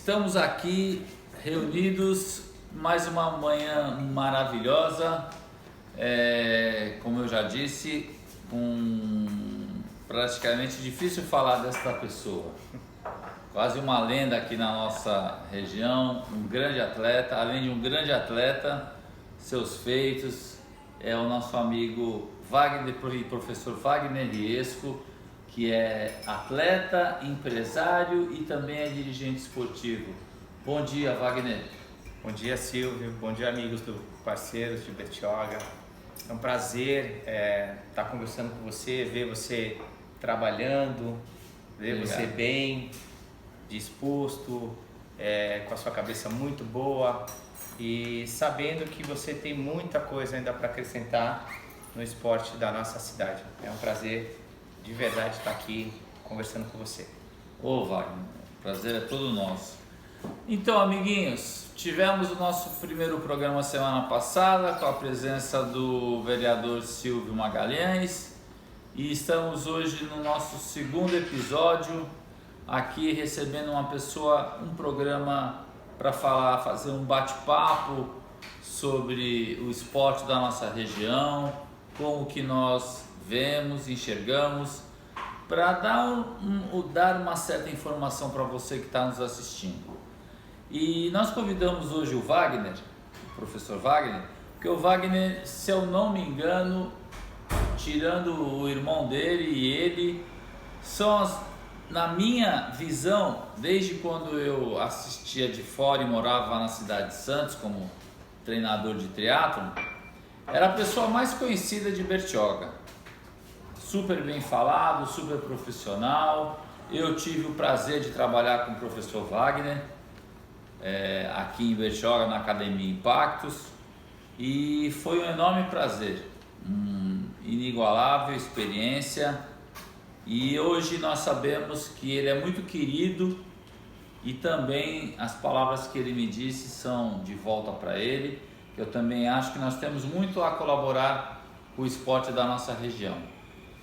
Estamos aqui reunidos mais uma manhã maravilhosa, como eu já disse, praticamente difícil falar desta pessoa, quase uma lenda aqui na nossa região, um grande atleta, além de um grande atleta, seus feitos, é o nosso amigo Wagner, professor Wagner Riesco, que é atleta, empresário e também é dirigente esportivo. Bom dia, Wagner. Bom dia, Silvio. Bom dia, amigos parceiros de Bertioga. É um prazer estar conversando com você, ver você trabalhando, ver você bem, disposto, com a sua cabeça muito boa e sabendo que você tem muita coisa ainda para acrescentar no esporte da nossa cidade. É um prazer de verdade estar aqui conversando com você. Ô Wagner, o prazer é todo nosso. Então, amiguinhos, tivemos o nosso primeiro programa semana passada com a presença do vereador Silvio Magalhães e estamos hoje no nosso segundo episódio aqui recebendo uma pessoa, um programa para fazer um bate-papo sobre o esporte da nossa região, como que nós vemos, enxergamos, para dar uma certa informação para você que está nos assistindo. E nós convidamos hoje o Wagner, o professor Wagner, porque o Wagner, se eu não me engano, tirando o irmão dele e ele, são na minha visão, desde quando eu assistia de fora e morava na cidade de Santos como treinador de triatlon, era a pessoa mais conhecida de Bertioga. Super bem falado, super profissional. Eu tive o prazer de trabalhar com o professor Wagner aqui em Bertioga, na Academia Impactos, e foi um enorme prazer, inigualável experiência, e hoje nós sabemos que ele é muito querido e também as palavras que ele me disse são de volta para ele. Eu também acho que nós temos muito a colaborar com o esporte da nossa região.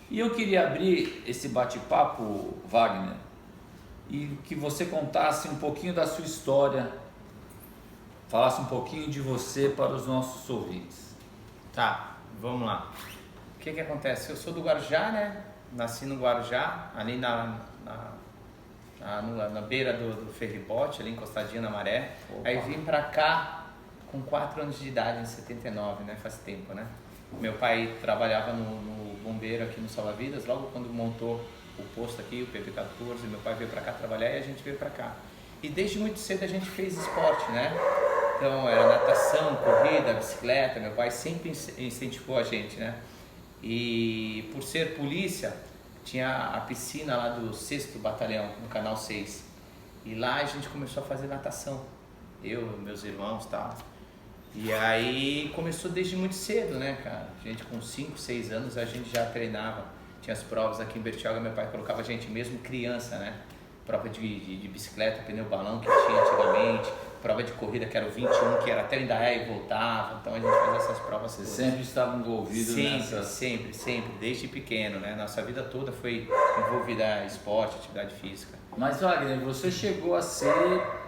E eu queria abrir esse bate-papo, Wagner, e que você contasse um pouquinho da sua história, falasse um pouquinho de você para os nossos ouvintes. Tá, vamos lá. O que acontece? Eu sou do Guarujá, né? Nasci no Guarujá, ali na beira do ferribote, ali encostadinho na maré. Opa. Aí vim pra cá com 4 anos de idade, em 79, né? Faz tempo, né? Meu pai trabalhava no bombeiro aqui no Salva Vidas, logo quando montou o posto aqui, o PP14, meu pai veio pra cá trabalhar e a gente veio pra cá. E desde muito cedo a gente fez esporte, né? Então era natação, corrida, bicicleta, meu pai sempre incentivou a gente, né? E por ser polícia, tinha a piscina lá do 6º Batalhão, no Canal 6. E lá a gente começou a fazer natação, eu, meus irmãos e tal. E aí começou desde muito cedo, né, cara? A gente com 5, 6 anos a gente já treinava. Tinha as provas aqui em Bertioga, meu pai colocava a gente mesmo criança, né? Prova de bicicleta, pneu balão que tinha antigamente. Prova de corrida que era o 21, que era até o Indaiá e voltava. Então a gente fazia essas provas. Você sempre estava envolvido nessa? Sempre, desde pequeno, né? Nossa vida toda foi envolvida em esporte, atividade física. Mas Wagner, você chegou a ser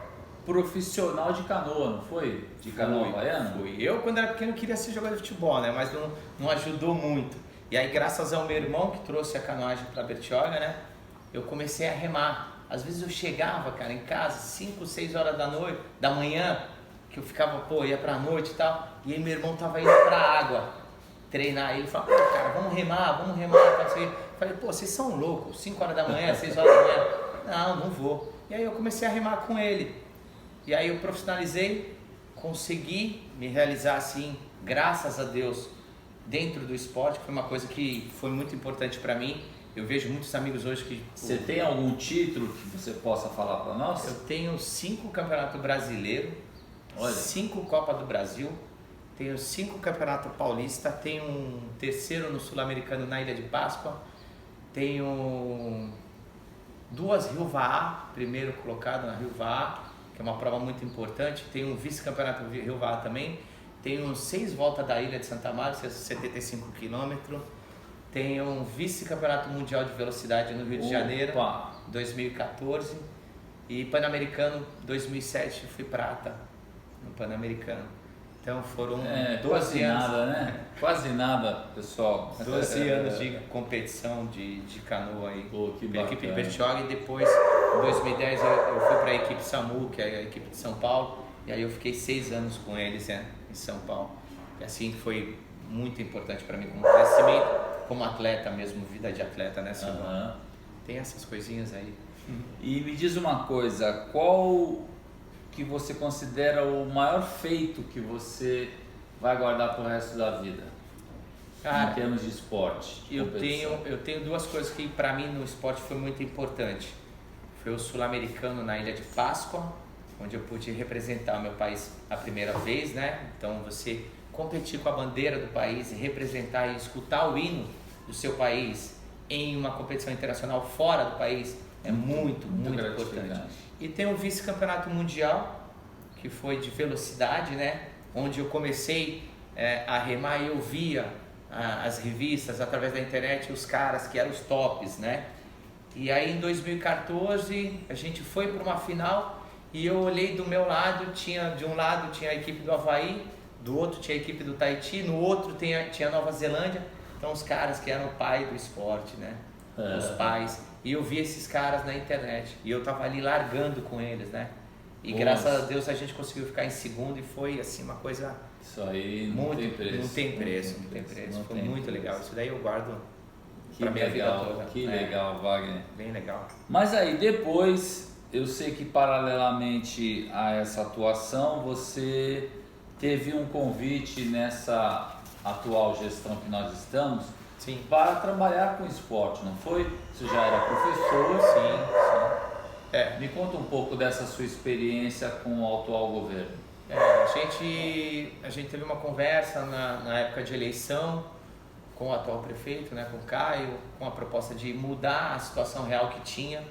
profissional de canoa, não foi? De canoa havaiana? Fui. Eu, quando era pequeno, queria ser jogador de futebol, né? Mas não ajudou muito. E aí, graças ao meu irmão que trouxe a canoagem para Bertioga, né? Eu comecei a remar. Às vezes eu chegava, cara, em casa, 5, 6 horas da manhã, que eu ficava, ia pra noite e tal. E aí meu irmão tava indo pra água treinar. E ele falava, cara, vamos remar, tal, assim. Eu falei, vocês são loucos, 5 horas da manhã, 6 horas da manhã. Não vou. E aí eu comecei a remar com ele. E aí eu profissionalizei, consegui me realizar assim, graças a Deus, dentro do esporte, que foi uma coisa que foi muito importante para mim. Eu vejo muitos amigos hoje que... Você tem algum título que você possa falar para nós? Eu tenho 5 campeonatos brasileiros, 5 Copa do Brasil, tenho 5 campeonato paulista, tenho um 3º no Sul-Americano na Ilha de Páscoa, tenho 2 Rio Vaá, primeiro colocado na Rio Vaá, que é uma prova muito importante. Tem um vice-campeonato Rio Vaá também. Tenho 6 voltas da Ilha de Santa Márcia, 75 km. Tenho um vice-campeonato mundial de velocidade no Rio de Janeiro, 2014. E Pan-Americano 2007 eu fui prata no Pan-Americano. Então foram 12 quase anos. Nada, né? Quase nada, pessoal. 12 anos de competição de canoa aí. Pô, que pela equipe de bacana. Bertioga, e depois, em 2010, eu fui para a equipe SAMU, que é a equipe de São Paulo, e aí eu fiquei 6 anos com eles, né, em São Paulo. E assim foi muito importante para mim como crescimento, como atleta mesmo, vida de atleta, né, Silvão? Tem essas coisinhas aí. E me diz uma coisa, qual que você considera o maior feito que você vai guardar pro resto da vida? Cara, em termos de esporte, eu tenho 2 coisas que para mim no esporte foi muito importante. Foi o Sul-Americano na Ilha de Páscoa, onde eu pude representar o meu país a primeira vez, né? Então você competir com a bandeira do país e representar e escutar o hino do seu país em uma competição internacional fora do país é muito importante. E tem o vice-campeonato mundial, que foi de velocidade, né? Onde eu comecei a remar e eu via as revistas através da internet, os caras que eram os tops, né? E aí em 2014 a gente foi para uma final e eu olhei do meu lado, de um lado tinha a equipe do Avaí, do outro tinha a equipe do Tahiti, no outro tinha a Nova Zelândia. Então os caras que eram o pai do esporte, né? Os pais. E eu vi esses caras na internet e eu tava ali largando com eles, né? E graças a Deus a gente conseguiu ficar em segundo e foi assim uma coisa... Isso aí não muito, tem preço. Não tem preço. Foi muito legal. Isso daí eu guardo que pra minha vida toda. Que legal, Wagner. Bem legal. Mas aí depois, eu sei que paralelamente a essa atuação, você teve um convite nessa atual gestão que nós estamos, sim, para trabalhar com esporte, não foi? Você já era professor? Sim. Me conta um pouco dessa sua experiência com o atual governo. A gente teve uma conversa na época de eleição com o atual prefeito, né, com o Caio, com a proposta de mudar a situação real que tinha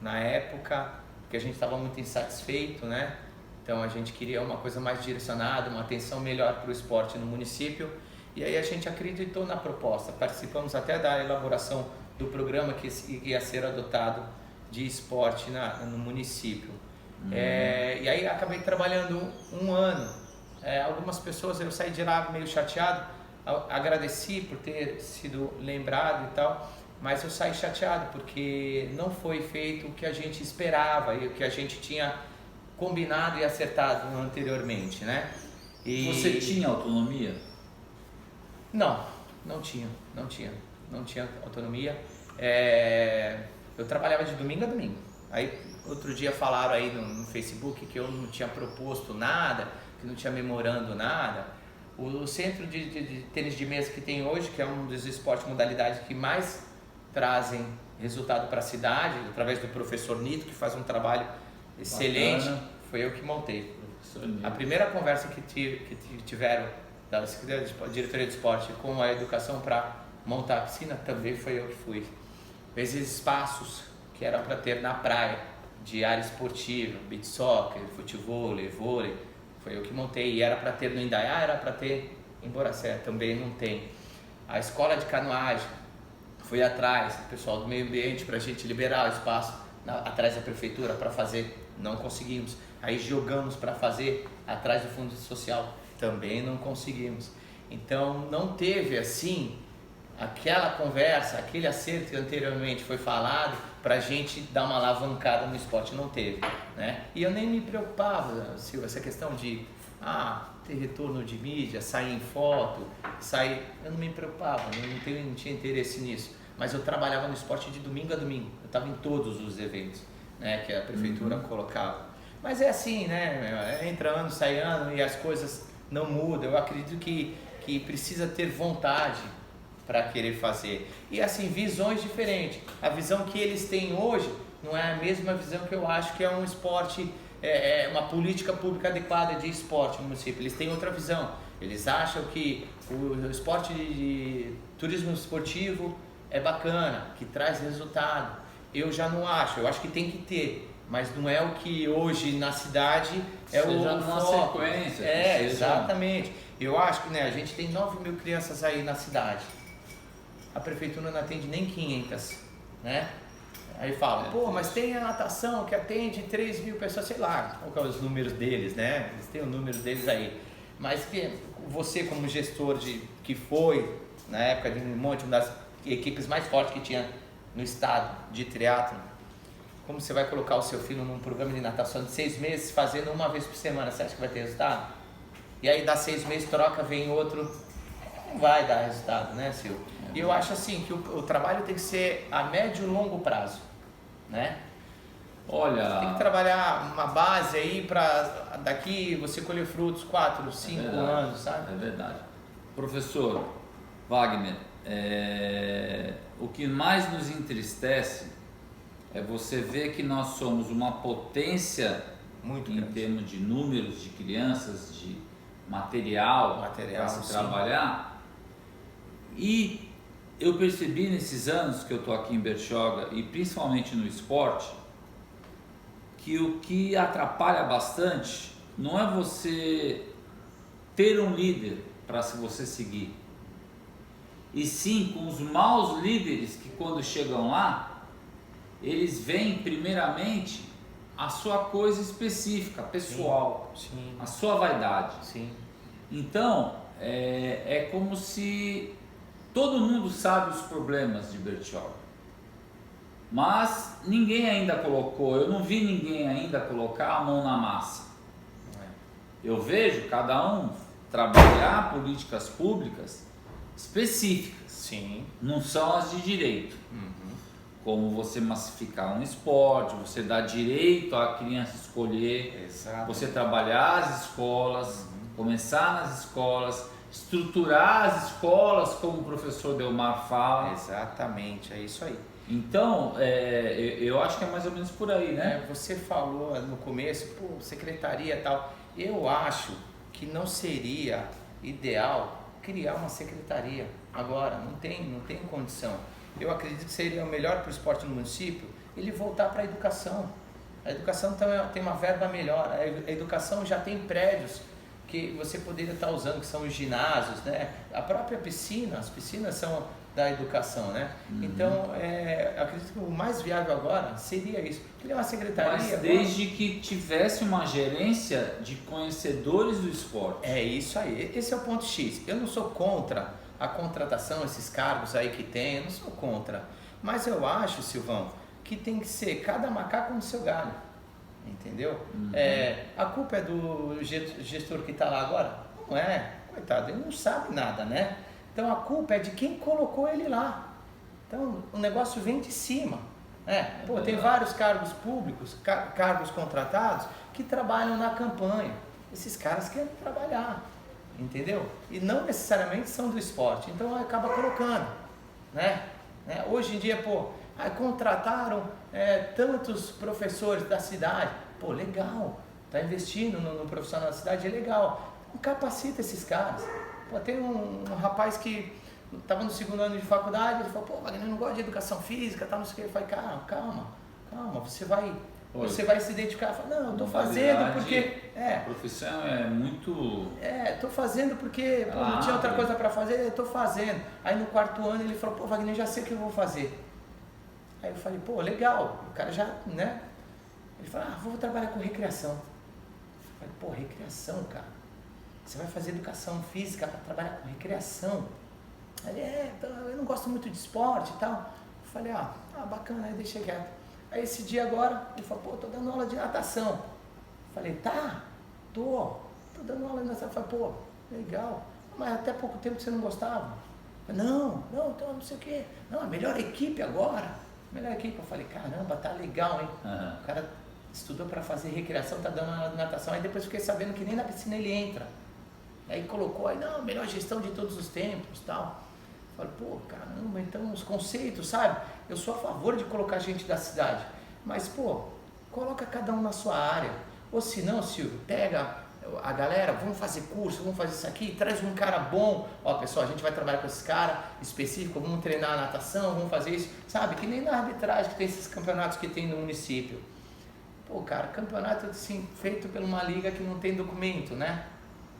na época, porque a gente estava muito insatisfeito, né? Então a gente queria uma coisa mais direcionada, uma atenção melhor para o esporte no município. E aí a gente acreditou na proposta, participamos até da elaboração do programa que ia ser adotado de esporte no município. E aí acabei trabalhando um ano. Algumas pessoas, eu saí de lá meio chateado, agradeci por ter sido lembrado e tal, mas eu saí chateado porque não foi feito o que a gente esperava e o que a gente tinha combinado e acertado anteriormente, né? E... Você tinha autonomia? Não tinha autonomia. Eu trabalhava de domingo a domingo. Aí outro dia falaram aí no Facebook que eu não tinha proposto nada, que não tinha memorando nada. O centro de tênis de mesa que tem hoje, que é um dos esportes modalidades que mais trazem resultado para a cidade, através do professor Nito, que faz um trabalho excelente, foi eu que montei. A primeira conversa que tiveram da diretoria de esporte com a educação para montar a piscina, também foi eu que fui. Esses espaços que eram para ter na praia, de área esportiva, beach soccer, futevôlei, vôlei, foi eu que montei. E era para ter no Indaiá, era para ter em Boracé, também não tem. A escola de canoagem, fui atrás, o pessoal do meio ambiente, para a gente liberar o espaço atrás da prefeitura para fazer, não conseguimos. Aí jogamos para fazer atrás do fundo social, também não conseguimos. Então não teve assim aquela conversa, aquele acerto que anteriormente foi falado para a gente dar uma alavancada no esporte, não teve, né? E eu nem me preocupava, Silvia, essa questão de ter retorno de mídia, sair em foto, eu não me preocupava, não tinha interesse nisso, mas eu trabalhava no esporte de domingo a domingo, eu estava em todos os eventos, né, que a prefeitura colocava. Mas é assim, né, entra ano, sai ano e as coisas não mudam. Eu acredito que precisa ter vontade para querer fazer. E assim, visões diferentes. A visão que eles têm hoje não é a mesma visão que eu acho que é um esporte, uma política pública adequada de esporte no município. Eles têm outra visão. Eles acham que o esporte de turismo esportivo é bacana, que traz resultado. Eu já não acho. Eu acho que tem que ter. Mas não é o que hoje na cidade é o foco. Sequência. Exatamente. Eu acho que a gente tem 9 mil crianças aí na cidade. A prefeitura não atende nem 500, né? Aí fala, pô, mas tem a natação que atende 3 mil pessoas, sei lá, qual que é os números deles, né? Eles têm o número deles aí. Mas que você como gestor que foi, na época de um monte, uma das equipes mais fortes que tinha no estado de triatlon, como você vai colocar o seu filho num programa de natação de 6 meses, fazendo uma vez por semana, você acha que vai ter resultado? E aí dá 6 meses, troca, vem outro, não vai dar resultado, né, Silvio? E eu acho assim, que o trabalho tem que ser a médio e longo prazo, né? Olha... Tem que trabalhar uma base aí para daqui você colher frutos 4, 5 anos, sabe? É verdade. Professor Wagner, o que mais nos entristece é você ver que nós somos uma potência muito em termos de números de crianças, de material para se trabalhar. E eu percebi nesses anos que eu estou aqui em Bertioga e principalmente no esporte, que o que atrapalha bastante não é você ter um líder para você seguir, e sim com os maus líderes que quando chegam lá, eles veem primeiramente a sua coisa específica, pessoal, sim. A sua vaidade. Sim. Então, é como se todo mundo sabe os problemas de Bertioga, mas ninguém ainda colocou, eu não vi ninguém ainda colocar a mão na massa. Eu vejo cada um trabalhar políticas públicas específicas, sim. Não são as de direito. Como você massificar um esporte, você dar direito à criança escolher, você trabalhar as escolas, começar nas escolas, estruturar as escolas, como o professor Delmar fala. Exatamente, é isso aí. Então, eu acho que é mais ou menos por aí, né? Você falou no começo, secretaria e tal. Eu acho que não seria ideal criar uma secretaria agora, não tem condição. Eu acredito que seria o melhor para o esporte no município ele voltar para a educação. A educação tem uma verba melhor, a educação já tem prédios que você poderia estar usando, que são os ginásios, né? A própria piscina, as piscinas são da educação, né? Então, eu acredito que o mais viável agora seria isso. Criar uma secretaria... Mas desde que tivesse uma gerência de conhecedores do esporte. É isso aí, esse é o ponto X. Eu não sou contra a contratação, esses cargos aí que tem, eu não sou contra. Mas eu acho, Silvão, que tem que ser cada macaco no seu galho. Entendeu? A culpa é do gestor que está lá agora? Não é, coitado, ele não sabe nada, né? Então a culpa é de quem colocou ele lá. Então o negócio vem de cima. Tem vários cargos públicos, cargos contratados que trabalham na campanha. Esses caras querem trabalhar, entendeu? E não necessariamente são do esporte, então acaba colocando, né? Hoje em dia, contrataram tantos professores da cidade, legal, tá investindo no profissional da cidade, é legal, capacita esses caras. Tem um rapaz que estava no 2º ano de faculdade, ele falou, Wagner, eu não gosto de educação física, não sei o que. Eu falei, calma, você vai se dedicar. Eu falei, não, eu estou fazendo porque... A profissão é muito... estou fazendo porque não tinha outra coisa para fazer, estou fazendo. Aí no 4º ano ele falou, Wagner, eu já sei o que eu vou fazer. Aí eu falei, legal, o cara já, né? Ele falou, vou trabalhar com recreação. Eu falei, recreação, cara. Você vai fazer educação física para trabalhar com recreação? Ele, eu não gosto muito de esporte e tal. Eu falei, bacana, aí deixei quieto. Aí esse dia agora, ele falou, tô dando aula de natação. Eu falei, tô dando aula de natação. Eu falei, legal, mas até pouco tempo você não gostava. Eu falei, não, então não sei o quê. Não, a melhor equipe agora. Melhor equipe. Eu falei, caramba, tá legal, hein? O cara estudou para fazer recreação, tá dando aula de natação. Aí depois fiquei sabendo que nem na piscina ele entra. Aí colocou aí, melhor gestão de todos os tempos e tal. Falei, caramba, então os conceitos, sabe? Eu sou a favor de colocar gente da cidade, mas, coloca cada um na sua área. Ou se não, Silvio, pega a galera, vamos fazer curso, vamos fazer isso aqui, traz um cara bom. Pessoal, a gente vai trabalhar com esse cara específico, vamos treinar a natação, vamos fazer isso. Sabe, que nem na arbitragem que tem esses campeonatos que tem no município. Campeonato assim, feito por uma liga que não tem documento, né?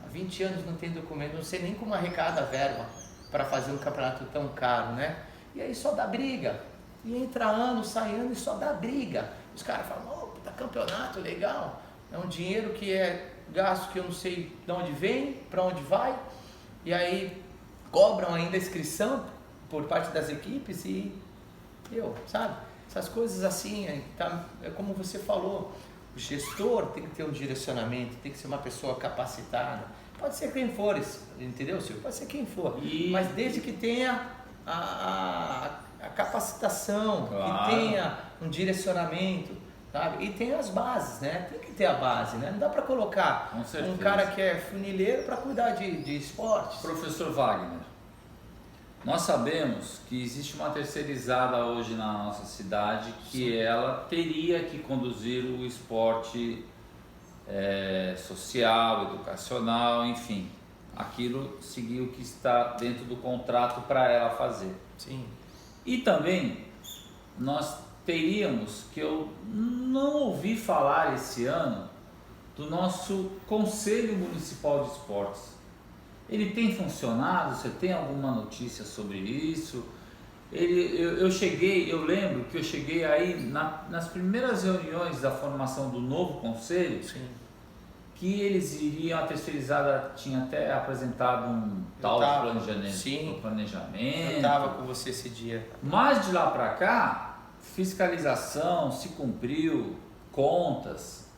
Há 20 anos não tem documento, não sei nem como arrecada a verba para fazer um campeonato tão caro, né? E aí só dá briga, E entra ano, sai ano e só dá briga. Os caras falam, oh, tá campeonato, legal. É um dinheiro que é gasto que eu não sei de onde vem, para onde vai. E aí cobram ainda a inscrição por parte das equipes e sabe? Essas coisas assim, é como você falou, o gestor tem que ter um direcionamento, tem que ser uma pessoa capacitada. Pode ser quem for, entendeu, Silvio? Pode ser quem for, mas desde que tenha a capacitação, claro, que tenha um direcionamento, sabe? E tenha as bases, né? Tem que ter a base, né? Não dá para colocar um cara que é funileiro para cuidar de esportes. Professor Wagner, nós sabemos que existe uma terceirizada hoje na nossa cidade que ela teria que conduzir o esporte social, educacional, enfim, aquilo seguir o que está dentro do contrato para ela fazer. Sim. E também nós teríamos, que eu não ouvi falar esse ano, do nosso Conselho Municipal de Esportes. Ele tem funcionado? Você tem alguma notícia sobre isso? Eu lembro que eu cheguei aí nas primeiras reuniões da formação do novo conselho. Sim. Que eles iriam, a terceirizada tinha até apresentado um tal planejamento. Sim, planejamento. eu estava com você esse dia. Mas de lá para cá, fiscalização, se cumpriu, contas.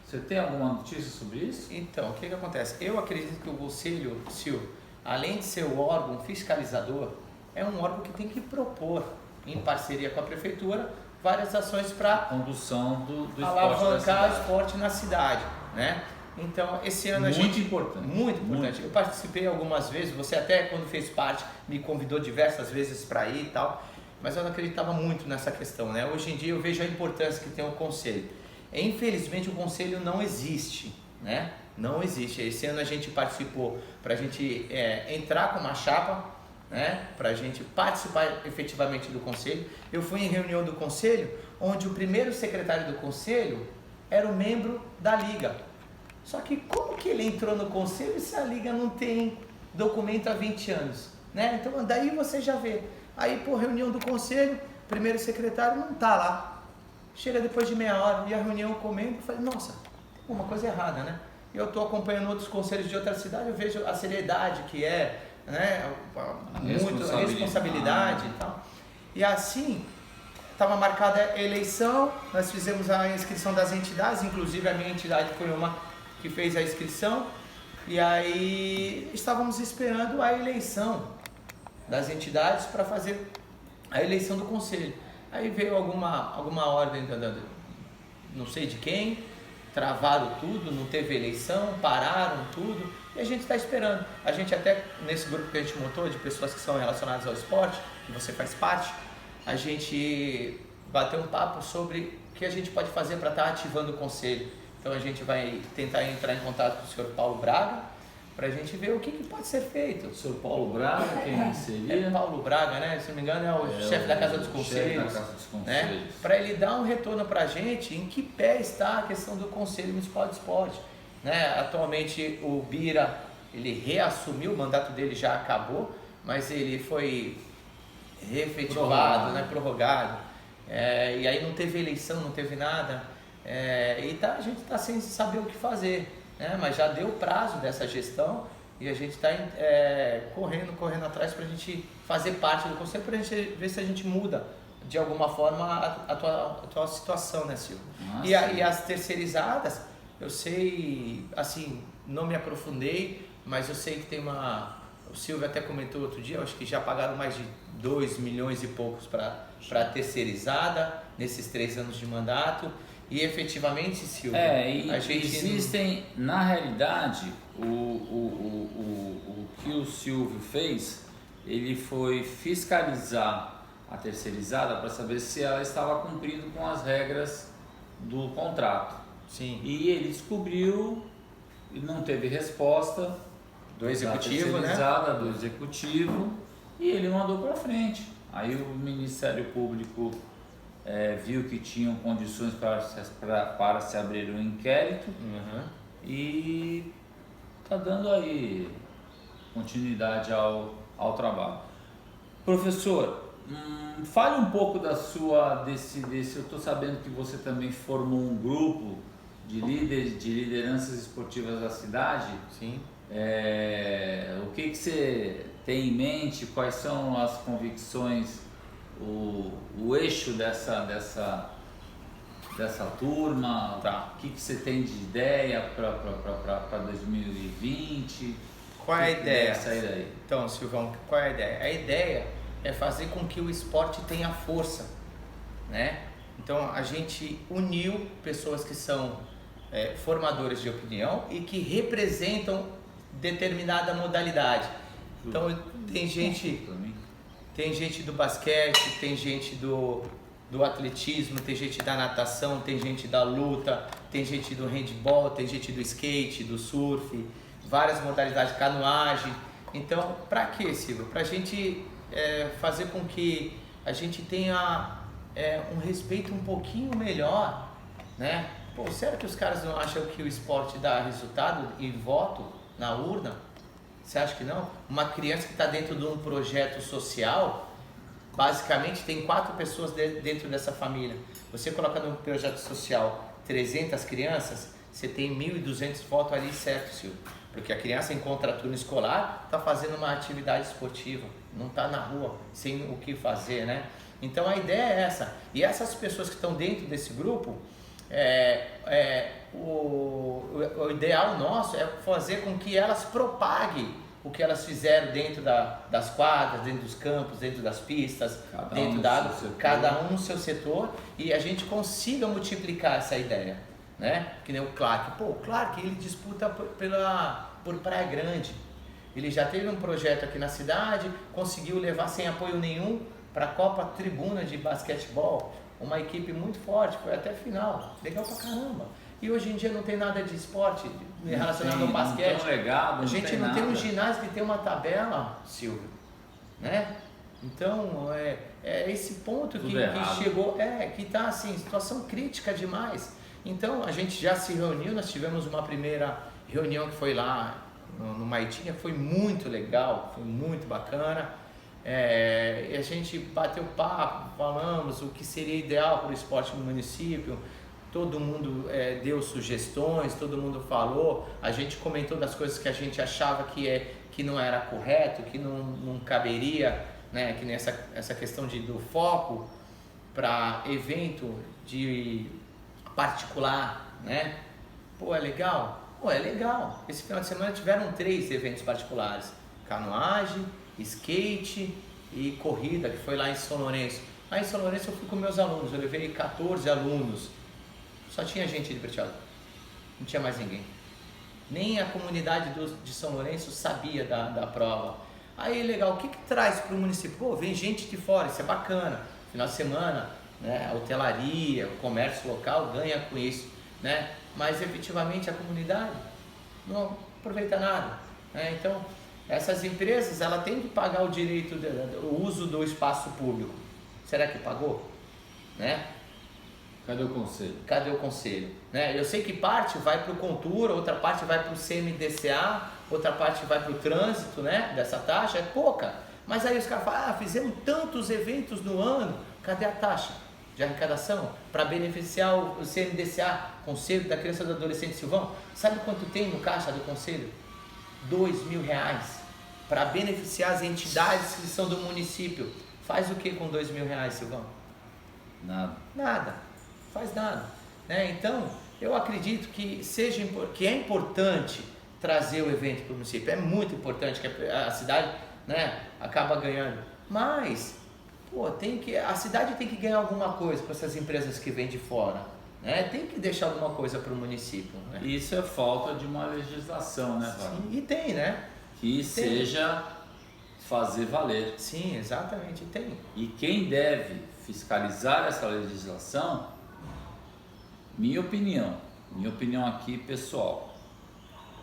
Você tem alguma notícia sobre isso? Então, o que acontece? Eu acredito que o Conselho, Silvio, além de ser o órgão fiscalizador, é um órgão que tem que propor, em parceria com a prefeitura, várias ações para condução do alavancar o esporte na cidade, né? Então, esse ano muito importante. Muito importante. Eu participei algumas vezes, você até quando fez parte me convidou diversas vezes para ir e tal, mas eu não acreditava muito nessa questão, né? Hoje em dia eu vejo a importância que tem o conselho. Infelizmente o conselho não existe, né? Não existe. Esse ano a gente participou para a gente entrar com uma chapa, né? Para a gente participar efetivamente do conselho. Eu fui em reunião do conselho, onde o primeiro secretário do conselho era um membro da liga. Só que como que ele entrou no conselho se a liga não tem documento há 20 anos, né? Então daí você já vê. Aí por reunião do conselho, o primeiro secretário não está lá. Chega depois de meia hora e a reunião comendo, eu falei, nossa, tem alguma coisa errada, né? Eu estou acompanhando outros conselhos de outra cidade, eu vejo a seriedade que né? Muito a responsabilidade e tal. E assim, estava marcada a eleição, nós fizemos a inscrição das entidades, inclusive a minha entidade foi uma que fez a inscrição, e aí estávamos esperando a eleição das entidades para fazer a eleição do conselho. Aí veio alguma ordem, não sei de quem, travaram tudo, não teve eleição, pararam tudo e a gente está esperando. A gente até, nesse grupo que a gente montou de pessoas que são relacionadas ao esporte, que você faz parte, a gente bateu um papo sobre o que a gente pode fazer para estar ativando o conselho. Então a gente vai tentar entrar em contato com o senhor Paulo Braga, para a gente ver o que pode ser feito. O senhor Paulo Braga, quem seria? É Paulo Braga, né? Se não me engano, é o chefe da Casa dos Conselhos. Né? Para ele dar um retorno para a gente em que pé está a questão do Conselho Municipal de Esporte. Né? Atualmente o Bira, ele reassumiu, o mandato dele já acabou, mas ele foi reefetivado, prorrogado. E aí não teve eleição, não teve nada. A gente está sem saber o que fazer. Mas já deu prazo dessa gestão e a gente está correndo atrás para a gente fazer parte do conselho, para a gente ver se a gente muda de alguma forma a tua situação, né, Silvio? E as terceirizadas, eu sei, assim, não me aprofundei, mas eu sei que tem o Silvio até comentou outro dia, eu acho que já pagaram mais de 2 milhões e poucos para a terceirizada nesses 3 anos de mandato. E efetivamente, Silvio, existem, na realidade, o que o Silvio fez, ele foi fiscalizar a terceirizada para saber se ela estava cumprindo com as regras do contrato. Sim. E ele descobriu, e não teve resposta do executivo, do executivo, e ele mandou para frente. Aí o Ministério Público viu que tinham condições para se abrir um inquérito e está dando aí continuidade ao trabalho. Professor, Fale um pouco desse. Eu estou sabendo que você também formou um grupo de líderes, de lideranças esportivas da cidade. Sim. O que você tem em mente? Quais são as convicções, o eixo dessa turma? Tá. O que você tem de ideia para 2020? Qual é a ideia? Sair daí? Então, Silvão, qual é a ideia? A ideia é fazer com que o esporte tenha força, né? Então, a gente uniu pessoas que são formadores de opinião e que representam determinada modalidade. Então, tem gente do basquete, tem gente do atletismo, tem gente da natação, tem gente da luta, tem gente do handball, tem gente do skate, do surf, várias modalidades, canoagem. Então, para quê, Silvio? Para a gente fazer com que a gente tenha um respeito um pouquinho melhor, né? Pô, sério que os caras não acham que o esporte dá resultado e voto na urna? Você acha que não? Uma criança que está dentro de um projeto social, basicamente tem 4 pessoas dentro dessa família. Você coloca no projeto social 300 crianças, você tem 1.200 votos ali, certo, Silvio? Porque a criança em contraturno escolar está fazendo uma atividade esportiva, não está na rua sem o que fazer, né? Então a ideia é essa. E essas pessoas que estão dentro desse grupo, o ideal nosso é fazer com que elas propaguem o que elas fizeram dentro das quadras, dentro dos campos, dentro das pistas, dentro da água, cada um no seu setor, e a gente consiga multiplicar essa ideia, né? Que nem o Clark. Pô, o Clark, ele disputa por Praia Grande. Ele já teve um projeto aqui na cidade, conseguiu levar sem apoio nenhum para a Copa Tribuna de basquetebol, uma equipe muito forte, foi até final, legal pra caramba. E hoje em dia não tem nada de esporte relacionado ao basquete. Não tem legado, a gente não tem um nada. ginásio que tem uma tabela, Silvio, né? Então é esse ponto que chegou, que está assim, situação crítica demais. Então a gente já se reuniu, nós tivemos uma primeira reunião que foi lá no Maitinha, foi muito legal, foi muito bacana. E a gente bateu papo, falamos o que seria ideal para o esporte no município, todo mundo deu sugestões, todo mundo falou, a gente comentou das coisas que a gente achava que não era correto, que não caberia, né? Que nessa essa questão do foco para evento de particular, né? Pô, é legal? Pô, é legal. Esse final de semana tiveram 3 eventos particulares, canoagem, skate e corrida, que foi lá em São Lourenço. Lá em São Lourenço eu fui com meus alunos, eu levei 14 alunos, só tinha gente de Bertioga, não tinha mais ninguém, nem a comunidade de São Lourenço sabia da prova. Aí legal, o que traz para o município? Pô, vem gente de fora, isso é bacana, final de semana, né, a hotelaria, o comércio local ganha com isso, né? Mas efetivamente a comunidade não aproveita nada, né? Então essas empresas, ela tem que pagar o direito do uso do espaço público. Será que pagou? Né? Cadê o conselho? Cadê o conselho? Né? Eu sei que parte vai para o Contura, outra parte vai para o CMDCA, outra parte vai para o trânsito, né? Dessa taxa, é pouca. Mas aí os caras falam, fizemos tantos eventos no ano, cadê a taxa de arrecadação para beneficiar o CMDCA, Conselho da Criança e do Adolescente Silvão? Sabe quanto tem no caixa do Conselho? R$2.000 para beneficiar as entidades que são do município. Faz o que com R$2.000, Silvão? Nada, faz nada, né? Então eu acredito que é importante trazer o evento para o município, é muito importante que a cidade, né, acaba ganhando, mas pô, a cidade tem que ganhar alguma coisa com essas empresas que vêm de fora, né? Tem que deixar alguma coisa para o município, né? Isso é falta de uma legislação, né, Wagner? Sim, e tem, né? Que seja fazer valer. Sim, exatamente, tem. E quem deve fiscalizar essa legislação, minha opinião aqui pessoal,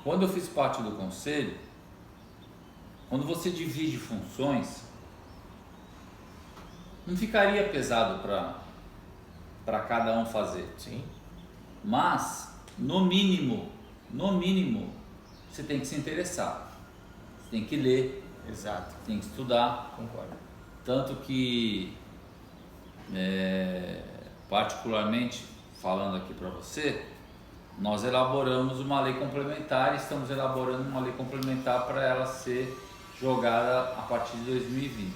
quando eu fiz parte do conselho, quando você divide funções, não ficaria pesado para cada um fazer. Sim. Mas, no mínimo, você tem que se interessar. Você tem que ler. Exato. Tem que estudar. Concordo. Tanto que, particularmente falando aqui para você, nós elaboramos uma lei complementar e estamos elaborando uma lei complementar para ela ser jogada a partir de 2020.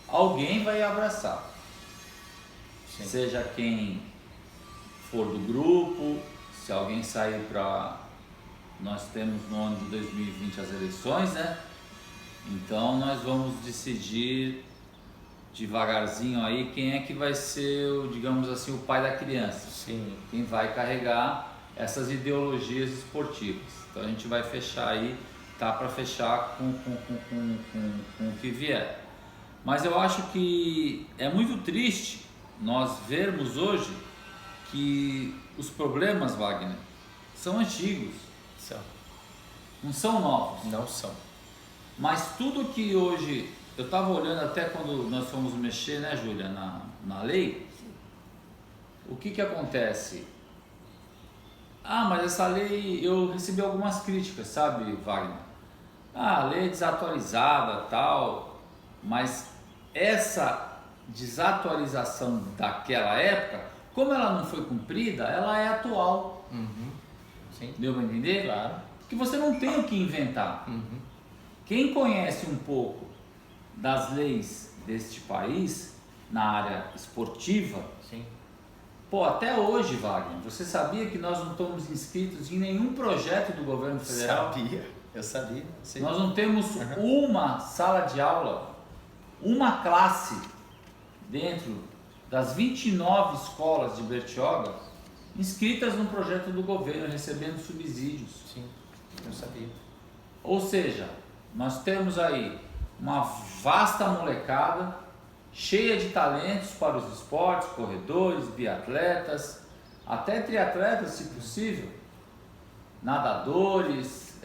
Alguém vai abraçar, Sim. seja quem for do grupo, se alguém sair para... Nós temos no ano de 2020 as eleições, né? Então nós vamos decidir devagarzinho aí quem é que vai ser, digamos assim, o pai da criança. Sim. Quem vai carregar essas ideologias esportivas. Então a gente vai fechar aí, tá para fechar com o que vier. Mas eu acho que é muito triste nós vermos hoje que os problemas, Wagner, são antigos. São. Não são novos. Não são. Mas tudo que hoje... Eu estava olhando até quando nós fomos mexer, né, Júlia, na lei. O que acontece? Ah, mas essa lei... Eu recebi algumas críticas, sabe, Wagner? Ah, a lei é desatualizada, tal. Mas essa desatualização daquela época, como ela não foi cumprida, ela é atual. Sim. Deu para entender? Claro. Porque você não tem o que inventar. Quem conhece um pouco das leis deste país, na área esportiva, Sim. pô, até hoje, Wagner, você sabia que nós não estamos inscritos em nenhum projeto do governo federal? Sabia, eu sabia. Sim. Nós não temos uma sala de aula, uma classe dentro das 29 escolas de Bertioga inscritas no projeto do governo, recebendo subsídios. Sim, eu sabia. Ou seja, nós temos aí uma vasta molecada, cheia de talentos para os esportes, corredores, biatletas, até triatletas, se possível, nadadores,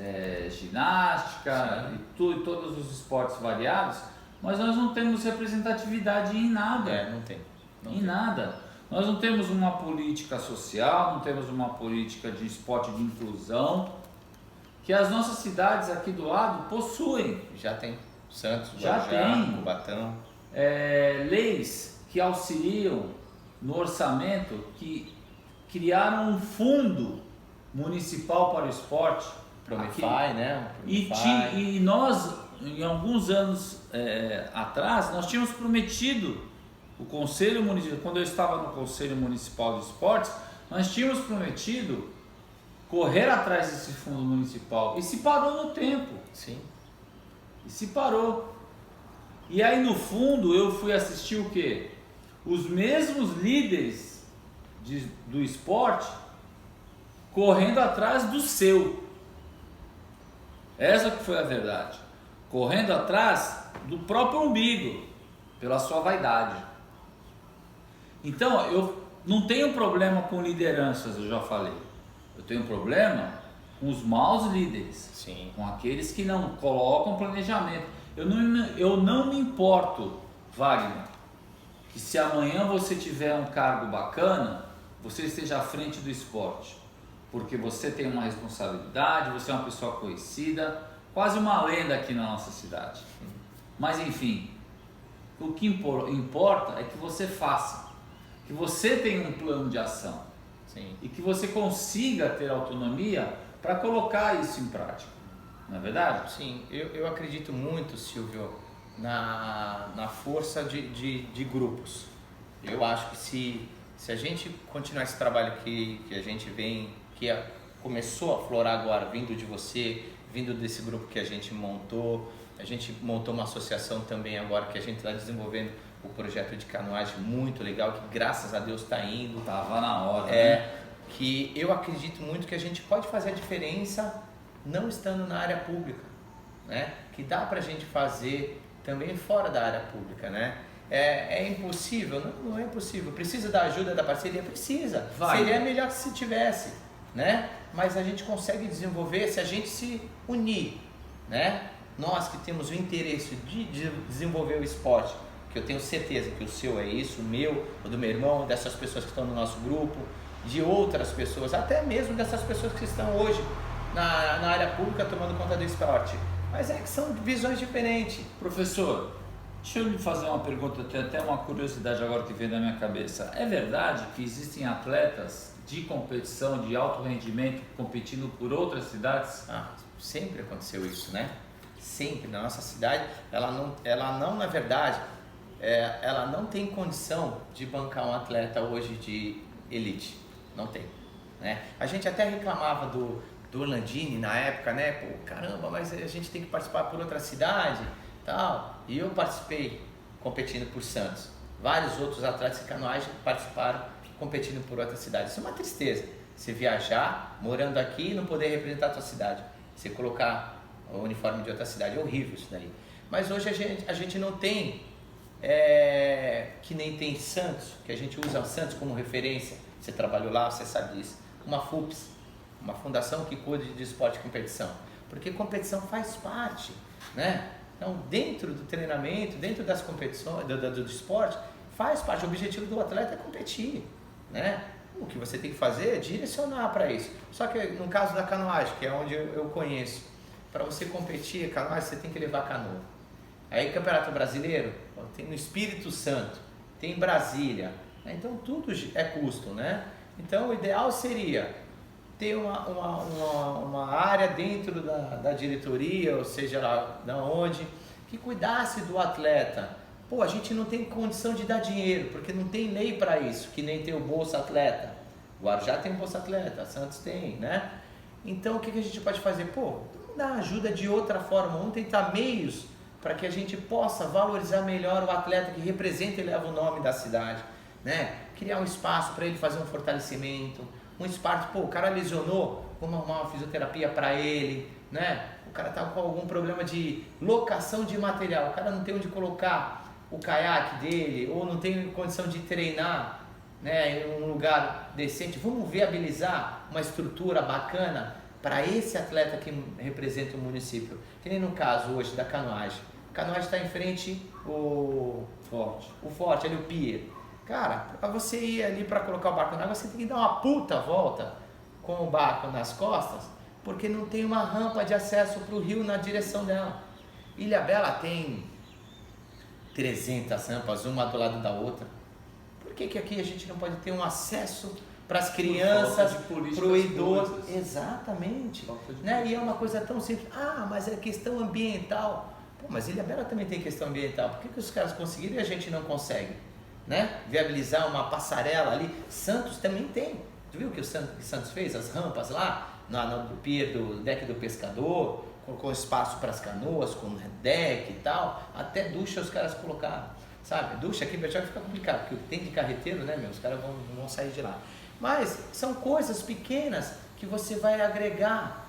ginástica e todos os esportes variados, mas nós não temos representatividade em nada. Não tem. Em nada. Nós não temos uma política social, não temos uma política de esporte de inclusão, que as nossas cidades aqui do lado possuem. Já tem. Santos, Já Guarujá, tem. Cubatão. Leis que auxiliam no orçamento, que criaram um fundo municipal para o esporte. Promify, né? E nós, em alguns anos atrás, nós tínhamos prometido, o Conselho Municipal, quando eu estava no Conselho Municipal de Esportes, nós tínhamos prometido correr atrás desse fundo municipal e se parou no tempo. Sim. E se parou. E aí no fundo eu fui assistir o quê? Os mesmos líderes do esporte correndo atrás do seu. Essa que foi a verdade. Correndo atrás do próprio umbigo, pela sua vaidade. Então, eu não tenho problema com lideranças, eu já falei. Eu tenho problema com os maus líderes. Sim. Com aqueles que não colocam planejamento. Eu não me importo, Wagner, que se amanhã você tiver um cargo bacana, você esteja à frente do esporte. Porque você tem uma responsabilidade, você é uma pessoa conhecida, quase uma lenda aqui na nossa cidade. Mas enfim, o que importa é que você faça. Que você tenha um plano de ação. Sim. E que você consiga ter autonomia para colocar isso em prática. Não é verdade? Sim, eu acredito muito, Silvio, na força de grupos. Eu acho que se a gente continuar esse trabalho que a gente vem, começou a florar agora, vindo de você, vindo desse grupo que a gente montou uma associação também agora que a gente está desenvolvendo o projeto de canoagem muito legal, que graças a Deus está indo. Tava na hora, né? Que eu acredito muito que a gente pode fazer a diferença não estando na área pública, né? Que dá pra gente fazer também fora da área pública, né? É impossível? Não é impossível. Precisa da ajuda da parceria? Precisa. Seria melhor que se tivesse, né? Mas a gente consegue desenvolver se a gente se unir, né? Nós que temos o interesse de desenvolver o esporte, que eu tenho certeza que o seu é isso, o meu, o do meu irmão, dessas pessoas que estão no nosso grupo, de outras pessoas, até mesmo dessas pessoas que estão hoje na área pública tomando conta do esporte. Mas é que são visões diferentes. Professor, Deixa eu lhe fazer uma pergunta, tem até uma curiosidade agora que veio na minha cabeça. É verdade que existem atletas de competição, de alto rendimento, competindo por outras cidades? Sempre aconteceu isso, né? Sempre na nossa cidade, ela não na verdade, ela não tem condição de bancar um atleta hoje de elite, não tem, né? A gente até reclamava do Orlandini na época, né? Pô, caramba, mas a gente tem que participar por outra cidade, tal. E eu participei competindo por Santos. Vários outros atletas de canoagem participaram competindo por outra cidade. Isso é uma tristeza. Você viajar, morando aqui e não poder representar a tua cidade. Você colocar o uniforme de outra cidade, é horrível isso daí. Mas hoje a gente não tem, que nem tem Santos, que a gente usa Santos como referência. Você trabalhou lá, você sabe disso. Uma FUPS, uma fundação que cuida de esporte e competição. Porque competição faz parte, né? Então, dentro do treinamento, dentro das competições, do esporte, faz parte. O objetivo do atleta é competir, né? O que você tem que fazer é direcionar para isso. Só que no caso da canoagem, que é onde eu conheço, para você competir canoagem, você tem que levar canoa. Aí, Campeonato Brasileiro, tem no Espírito Santo, tem em Brasília. Né? Então, tudo é custo, né? Então, o ideal seria ter uma área dentro da diretoria, ou seja lá da onde, que cuidasse do atleta. Pô, a gente não tem condição de dar dinheiro, porque não tem lei para isso, que nem tem o Bolsa Atleta. O Guarujá tem o Bolsa Atleta, Santos tem, né? Então, o que a gente pode fazer? Pô, vamos dar ajuda de outra forma, vamos tentar meios para que a gente possa valorizar melhor o atleta que representa e leva o nome da cidade, né? Criar um espaço para ele fazer um fortalecimento, um espaço, pô, o cara lesionou, vamos arrumar uma fisioterapia para ele, né? O cara tá com algum problema de locação de material, o cara não tem onde colocar o caiaque dele, ou não tem condição de treinar, né, em um lugar decente. Vamos viabilizar uma estrutura bacana para esse atleta que representa o município. Que nem no caso hoje da canoagem. A canoagem está em frente o forte, ali o pier. Cara, para você ir ali para colocar o barco na água, você tem que dar uma puta volta com o barco nas costas, porque não tem uma rampa de acesso para o rio na direção dela. Ilhabela tem 300 rampas, uma do lado da outra. Por que aqui a gente não pode ter um acesso para as crianças, para o idoso? Exatamente. Né? E é uma coisa tão simples. Mas é questão ambiental. Pô, mas Ilhabela também tem questão ambiental. Por que os caras conseguiram e a gente não consegue? Né? Viabilizar uma passarela ali. Santos também tem. Tu viu o que o Santos fez? As rampas lá, no pier do deck do pescador, com espaço para as canoas, com deck e tal. Até ducha os caras colocaram. Sabe? Ducha aqui já fica complicado, porque tem de carreteiro, né, meu? Os caras vão sair de lá. Mas são coisas pequenas que você vai agregar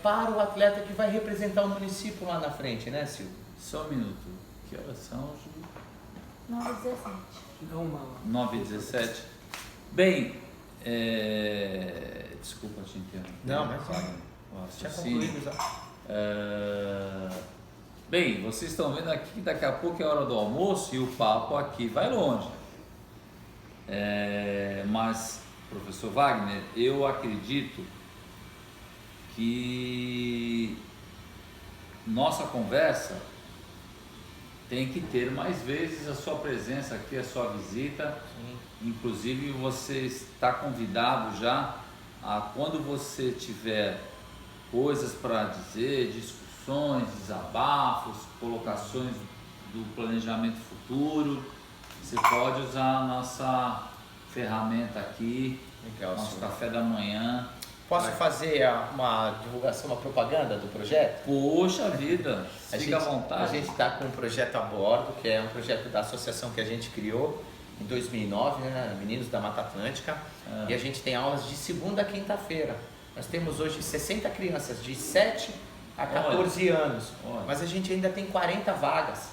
para o atleta que vai representar o município lá na frente, né, Silvio? Só um minuto. Que horas são, Ju? 9h17. 9h17. Bem, desculpa te interromper. Não, mas já concluído já. Bem, vocês estão vendo aqui que daqui a pouco é hora do almoço e o papo aqui vai longe. Mas, professor Wagner, eu acredito que nossa conversa tem que ter mais vezes a sua presença aqui, a sua visita. Sim. Inclusive você está convidado já a, quando você tiver coisas para dizer, discussões, desabafos, colocações do planejamento futuro, você pode usar a nossa ferramenta aqui, legal, nosso sim. café da manhã. Posso fazer uma divulgação, uma propaganda do projeto? Poxa vida, fica à vontade. A gente está com um projeto a bordo, que é um projeto da associação que a gente criou em 2009, né, Meninos da Mata Atlântica, e a gente tem aulas de segunda a quinta-feira. Nós temos hoje 60 crianças de 7 a 14 anos, mas a gente ainda tem 40 vagas.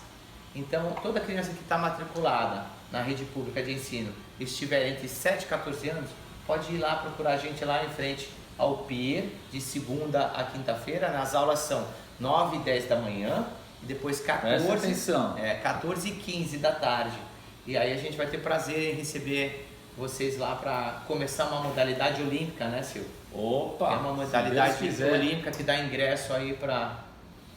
Então, toda criança que está matriculada na rede pública de ensino e estiver entre 7 e 14 anos, pode ir lá procurar a gente lá em frente ao pier, de segunda a quinta-feira. Nas aulas são 9 e 10 da manhã e depois 14 e 15 da tarde. E aí a gente vai ter prazer em receber vocês lá para começar uma modalidade olímpica, né, Silvio? Opa! É uma modalidade olímpica que dá ingresso aí para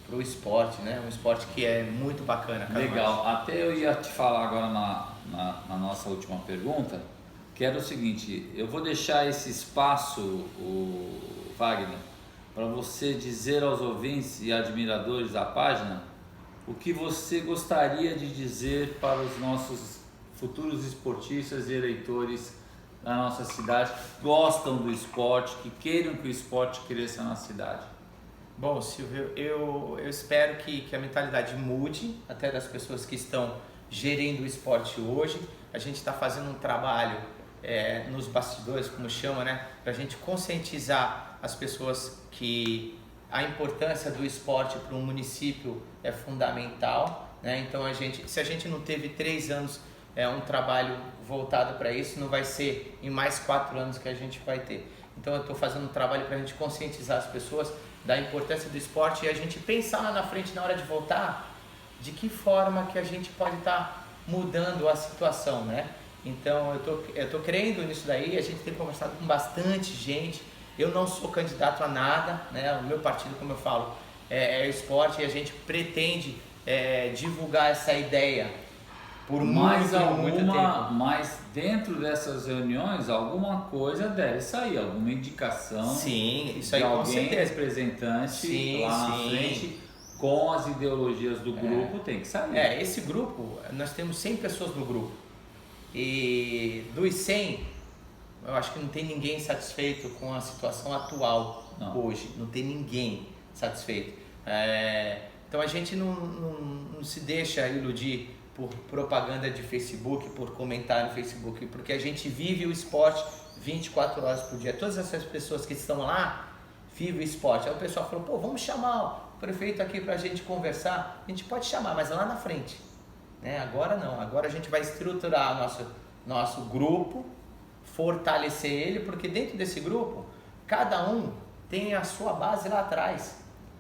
pro esporte, né? Um esporte que é muito bacana, cara. Legal. Até eu ia te falar agora na nossa última pergunta, que era o seguinte, eu vou deixar esse espaço, o Wagner, para você dizer aos ouvintes e admiradores da página o que você gostaria de dizer para os nossos futuros esportistas e eleitores da nossa cidade que gostam do esporte, que queiram que o esporte cresça na cidade. Bom, Silvio, eu espero que a mentalidade mude, até das pessoas que estão gerindo o esporte hoje. A gente está fazendo um trabalho nos bastidores, como chama, né? Para a gente conscientizar as pessoas que a importância do esporte para um município é fundamental, né? Então, se a gente não teve 3 anos um trabalho voltado para isso, não vai ser em mais 4 anos que a gente vai ter. Então, eu estou fazendo um trabalho para a gente conscientizar as pessoas da importância do esporte e a gente pensar lá na frente, na hora de voltar, de que forma que a gente pode estar mudando a situação, né? Então, eu tô crendo nisso daí, a gente tem conversado com bastante gente. Eu não sou candidato a nada, né? O meu partido, como eu falo, é o esporte e a gente pretende divulgar essa ideia por muito tempo. Mas dentro dessas reuniões, alguma coisa deve sair, alguma indicação. Sim, isso aí de com alguém certeza. representante lá na frente com as ideologias do grupo tem que sair. Esse grupo, nós temos 100 pessoas no grupo e dos 100, eu acho que não tem ninguém satisfeito com a situação atual hoje, não tem ninguém satisfeito. Então a gente não se deixa iludir por propaganda de Facebook, por comentário no Facebook, porque a gente vive o esporte 24 horas por dia. Todas essas pessoas que estão lá vivem o esporte. Aí o pessoal falou, pô, vamos chamar o prefeito aqui para a gente conversar. A gente pode chamar, mas lá na frente, né? Agora não, agora a gente vai estruturar nosso grupo, fortalecer ele, porque dentro desse grupo, cada um tem a sua base lá atrás.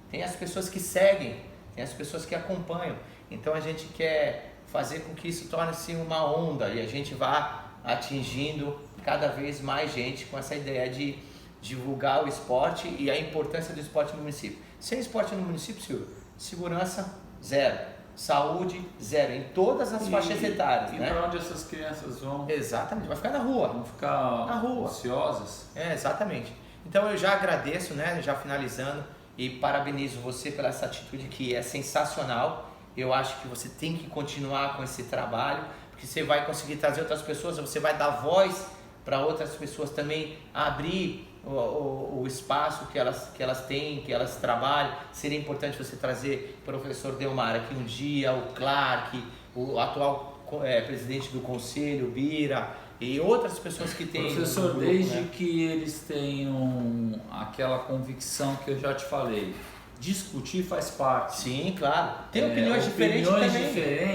Tem as pessoas que seguem, tem as pessoas que acompanham. Então a gente quer fazer com que isso torne-se uma onda e a gente vá atingindo cada vez mais gente com essa ideia de divulgar o esporte e a importância do esporte no município. Sem esporte no município, Silvio, segurança zero, saúde zero, em todas as faixas etárias. E né? para onde essas crianças vão? Exatamente, vai ficar na rua. Vão ficar na rua. ociosas? Exatamente. Então eu já agradeço, né, já finalizando, e parabenizo você pela essa atitude que é sensacional. Eu acho que você tem que continuar com esse trabalho, porque você vai conseguir trazer outras pessoas, você vai dar voz para outras pessoas também, abrir o espaço que elas têm, que elas trabalham. Seria importante você trazer o professor Delmar aqui um dia, o Clark, o atual presidente do conselho, o Bira, e outras pessoas que têm... Professor, grupo, desde que eles tenham aquela convicção que eu já te falei, discutir faz parte. Sim, claro. Tem opiniões diferentes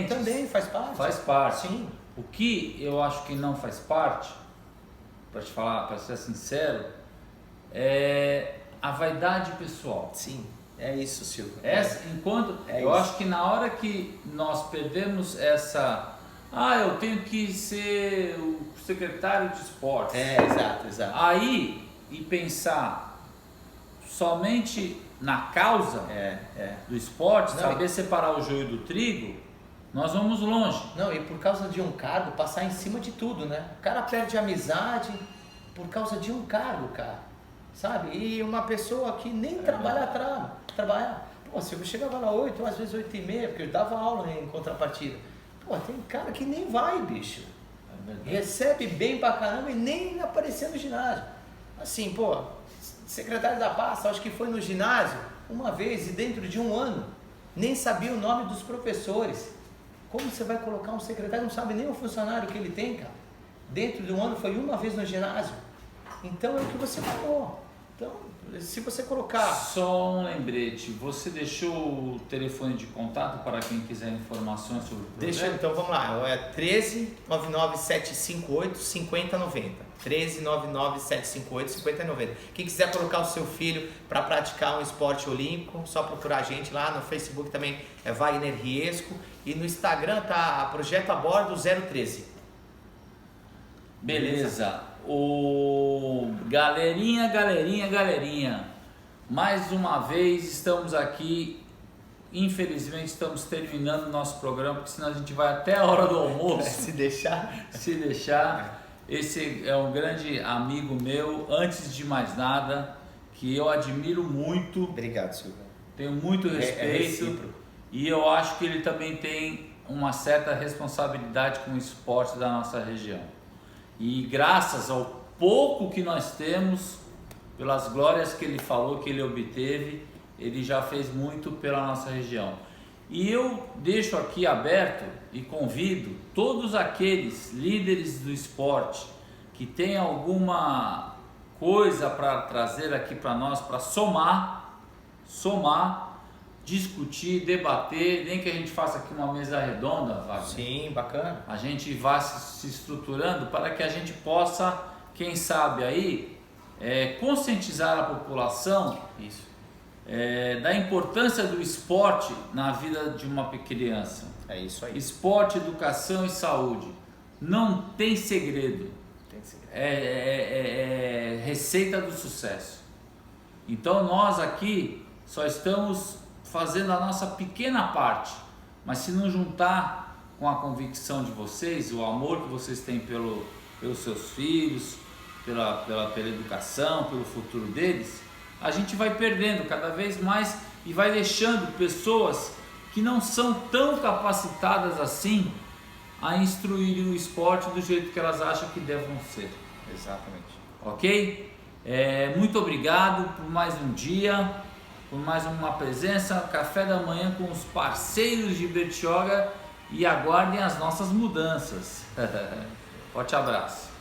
também faz parte. Faz parte. Sim. O que eu acho que não faz parte, para te falar, para ser sincero, é a vaidade pessoal. Sim, é isso, Silvio. Eu acho que na hora que nós perdemos essa... eu tenho que ser o secretário de esportes. Exato. Aí, e pensar somente na causa do esporte, saber separar o joio do trigo, nós vamos longe. Não, e por causa de um cargo, passar em cima de tudo, né? O cara perde amizade por causa de um cargo, cara. Sabe? E uma pessoa que nem trabalhar. Pô, se eu chegava lá 8, às vezes 8h30, porque eu dava aula em contrapartida. Pô, tem cara que nem vai, bicho. Recebe bem pra caramba e nem aparecer no ginásio. Assim, pô, secretário da pasta, acho que foi no ginásio uma vez e dentro de um ano nem sabia o nome dos professores. Como você vai colocar um secretário, não sabe nem o funcionário que ele tem, cara? Dentro de um ano foi uma vez no ginásio. Então é o que você falou. Então, se você colocar... Só um lembrete, você deixou o telefone de contato para quem quiser informações sobre o projeto? Deixa, então vamos lá, é 13 99 758 5090. 13 99 758 5090. Quem quiser colocar o seu filho para praticar um esporte olímpico, só procurar a gente lá no Facebook também, é Wagner Riesco, e no Instagram tá Projeto a Bordo 013. Beleza. Galerinha, mais uma vez estamos aqui infelizmente estamos terminando o nosso programa, porque senão a gente vai até a hora do almoço. Se deixar. Se deixar. Esse é um grande amigo meu, antes de mais nada, que eu admiro muito. Obrigado, Silvio. Tenho muito respeito e eu acho que ele também tem uma certa responsabilidade com o esporte da nossa região. E graças ao pouco que nós temos, pelas glórias que ele falou que ele obteve, ele já fez muito pela nossa região. E eu deixo aqui aberto e convido todos aqueles líderes do esporte que têm alguma coisa para trazer aqui para nós, para somar, discutir, debater, nem que a gente faça aqui uma mesa redonda, Wagner. Sim, bacana. A gente vá se estruturando para que a gente possa, quem sabe aí, conscientizar a população. Isso. Da importância do esporte na vida de uma criança. É isso aí. Esporte, educação e saúde. Não tem segredo. É receita do sucesso. Então nós aqui só estamos fazendo a nossa pequena parte, mas se não juntar com a convicção de vocês, o amor que vocês têm pelos seus filhos, pela educação, pelo futuro deles, a gente vai perdendo cada vez mais e vai deixando pessoas que não são tão capacitadas assim a instruírem o esporte do jeito que elas acham que devem ser. Exatamente. Ok? Muito obrigado por mais um dia, por mais uma presença, café da manhã com os parceiros de Bertioga, e aguardem as nossas mudanças. Forte abraço.